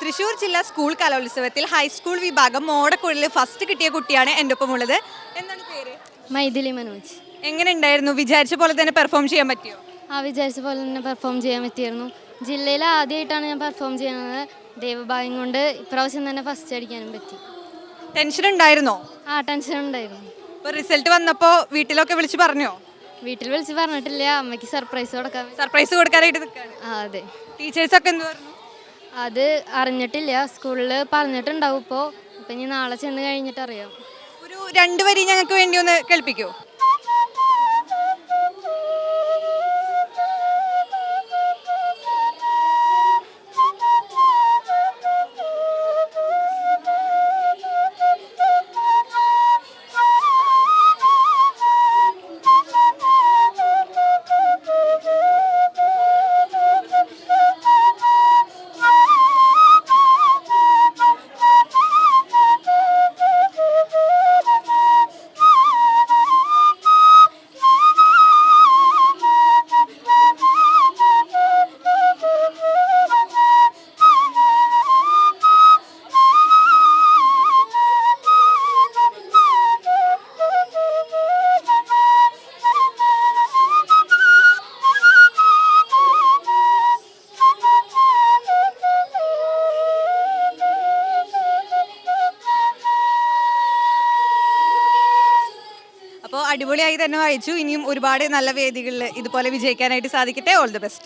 തൃശ്ശൂർ ജില്ലാ സ്കൂൾ കലോത്സവത്തിൽ ഹൈസ്കൂൾ വിഭാഗം മോടക്കുഴലിൽ ഫസ്റ്റ് കിട്ടിയ കുട്ടിയാണ് എൻ്റെ ഒപ്പം ഉള്ളത്. എന്താണ് പേര്? മൈഥിലി മനോജ്. എങ്ങനെ ഉണ്ടായിരുന്നു? വിചാരിച്ച പോലെ തന്നെ പെർഫോം ചെയ്യാൻ പറ്റിയോ? വിചാരിച്ച പോലെ തന്നെ പെർഫോം ചെയ്യാൻ പറ്റിയിരുന്നു. ജില്ലയിൽ ആദ്യമായിട്ടാണ് ഞാൻ പെർഫോം ചെയ്യുന്നത്. ദൈവഭാഗ്യം കൊണ്ട് ഇപ്രാവശ്യം തന്നെ ഫസ്റ്റ് അടിക്കാനും പറ്റി. ടെൻഷൻ ഉണ്ടായിരുന്നോ? ടെൻഷൻ ഉണ്ടായിരുന്നു. ഇപ്പോൾ റിസൾട്ട് വന്നപ്പോൾ വീട്ടിലൊക്കെ വിളിച്ച് പറഞ്ഞോ? വീട്ടിൽ വിളിച്ച് പറഞ്ഞിട്ടില്ല, അമ്മയ്ക്ക് സർപ്രൈസ് കൊടുക്കാൻ. സർപ്രൈസ് കൊടുക്കാനായിട്ട് നിൽക്കുകയാണ്. അതെ. ടീച്ചേഴ്സൊക്കെ എന്ത് പറഞ്ഞു? അത് അറിഞ്ഞിട്ടില്ല, സ്കൂളിൽ പറഞ്ഞിട്ടുണ്ടാവും. ഇപ്പോൾ ഇപ്പം ഇനി നാളെ ചെന്ന് കഴിഞ്ഞിട്ട് അറിയാം. ഒരു 2 വരി ഞങ്ങൾക്ക് വേണ്ടി ഒന്ന് കേൾപ്പിക്കോ? അപ്പോൾ അടിപൊളിയായി തന്നെ വായിച്ചു. ഇനിയും ഒരുപാട് നല്ല വേദികളിൽ ഇതുപോലെ വിജയിക്കാനായിട്ട് സാധിക്കട്ടെ. All the best.